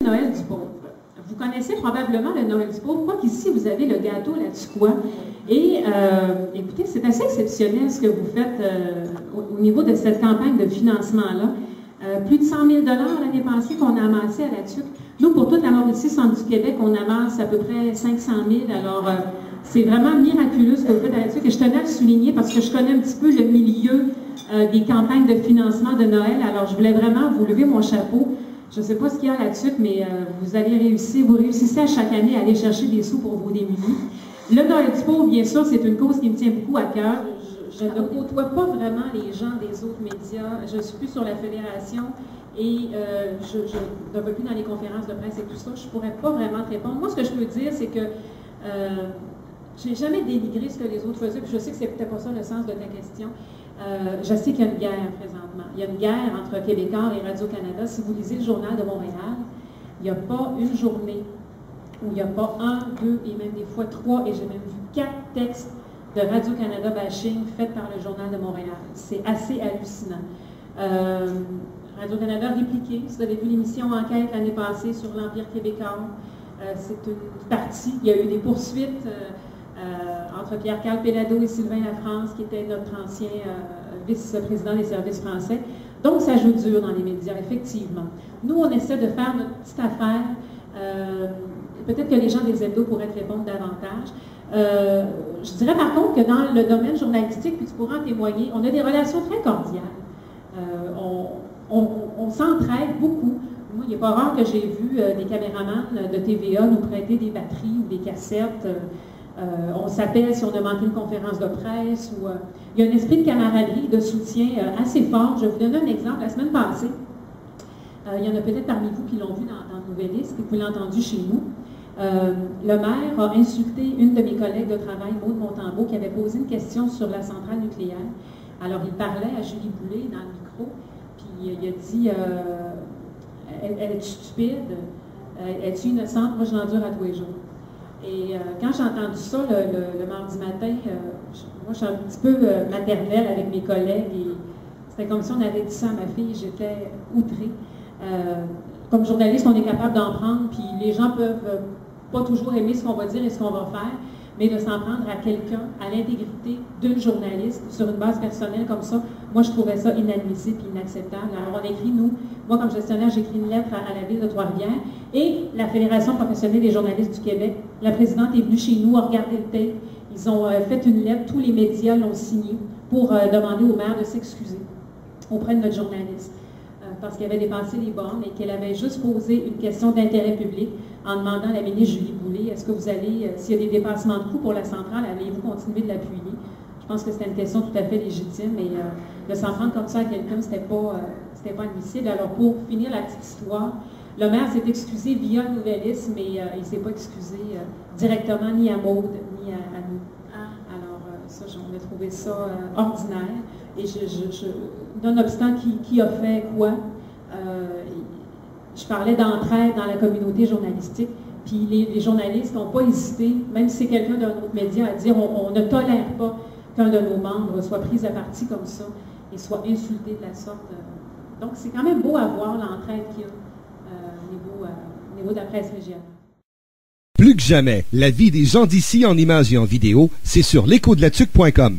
Noël du pauvre. Vous connaissez probablement le Noël du pauvre, quoiqu'ici vous avez le gâteau là-dessus. Et écoutez, c'est assez exceptionnel ce que vous faites au niveau de cette campagne de financement-là. Plus de 100 000 l'année passée qu'on a amassé à la TUC. Nous, pour toute la Mauricie centre du Québec, on amasse à peu près 500 000. Alors, c'est vraiment miraculeux ce que vous faites à la TUC. Et je tenais à le souligner parce que je connais un petit peu le milieu des campagnes de financement de Noël. Alors, je voulais vraiment vous lever mon chapeau. Je ne sais pas ce qu'il y a là-dessus, mais vous réussissez à chaque année à aller chercher des sous pour vos démunis. Le Noël du pauvre, bien sûr, c'est une cause qui me tient beaucoup à cœur. Je ne côtoie pas vraiment les gens des autres médias. Je ne suis plus sur la fédération et je ne vais plus dans les conférences de presse et tout ça. Je ne pourrais pas vraiment te répondre. Moi, ce que je peux dire, c'est que je n'ai jamais dénigré ce que les autres faisaient. Puis je sais que c'est peut-être pas ça le sens de ta question. Je sais qu'il y a une guerre présentement. Il y a une guerre entre Québécois et Radio-Canada. Si vous lisez le Journal de Montréal, il n'y a pas une journée où il n'y a pas 1, 2 et même des fois 3, et j'ai même vu 4 textes de Radio-Canada bashing faits par le Journal de Montréal. C'est assez hallucinant. Radio-Canada répliqué. Si vous avez vu l'émission Enquête l'année passée sur l'Empire québécois, c'est une partie. Il y a eu des poursuites entre Pierre-Carl Péladeau et Sylvain Lafrance, qui était notre ancien vice-président des services français. Donc, ça joue dur dans les médias, effectivement. Nous, on essaie de faire notre petite affaire. Peut-être que les gens des hebdos pourraient te répondre davantage. Je dirais par contre que dans le domaine journalistique, puis tu pourras en témoigner, on a des relations très cordiales. On s'entraide beaucoup. Moi, il n'est pas rare que j'ai vu des caméramans de TVA nous prêter des batteries ou des cassettes. On s'appelle si on a manqué une conférence de presse. Il y a un esprit de camaraderie, de soutien assez fort. Je vais vous donner un exemple. La semaine passée, il y en a peut-être parmi vous qui l'ont vu dans Nouvelliste et qui l'ont entendu chez nous. Le maire a insulté une de mes collègues de travail, Maude Montembeault, qui avait posé une question sur la centrale nucléaire. Alors, il parlait à Julie Boulay dans le micro, puis il a dit elle est stupide, elle est innocente, moi je l'endure à tous les jours. Et quand j'ai entendu ça le mardi matin, moi je suis un petit peu maternelle avec mes collègues, et c'était comme si on avait dit ça à ma fille, j'étais outrée. Comme journaliste, on est capable d'en prendre, puis les gens peuvent pas toujours aimer ce qu'on va dire et ce qu'on va faire, mais de s'en prendre à quelqu'un, à l'intégrité d'une journaliste, sur une base personnelle comme ça, moi je trouvais ça inadmissible et inacceptable. Alors on écrit, moi comme gestionnaire, j'écris une lettre à la ville de Trois-Rivières, et la Fédération professionnelle des journalistes du Québec, la présidente est venue chez nous, a regardé le tape, ils ont fait une lettre, tous les médias l'ont signée pour demander au maire de s'excuser auprès de notre journaliste. Parce qu'elle avait dépassé les bornes et qu'elle avait juste posé une question d'intérêt public en demandant à la ministre Julie Boulay, est-ce que vous allez, s'il y a des dépassements de coûts pour la centrale, allez-vous continuer de l'appuyer? Je pense que c'était une question tout à fait légitime, et de s'en prendre comme ça à quelqu'un, c'était pas admissible. Alors, pour finir la petite histoire, le maire s'est excusé via Nouvelliste, mais il ne s'est pas excusé directement ni à Maude, ni à nous. Alors, ça, on a trouvé ça ordinaire. Et nonobstant qui a fait quoi, je parlais d'entraide dans la communauté journalistique, puis les journalistes n'ont pas hésité, même si c'est quelqu'un d'un autre média, à dire on ne tolère pas qu'un de nos membres soit pris à partie comme ça et soit insulté de la sorte. Donc, c'est quand même beau à voir l'entraide qu'il y a au niveau de la presse régionale. Plus que jamais, la vie des gens d'ici en images et en vidéo, c'est sur l'échodelaTUC.com.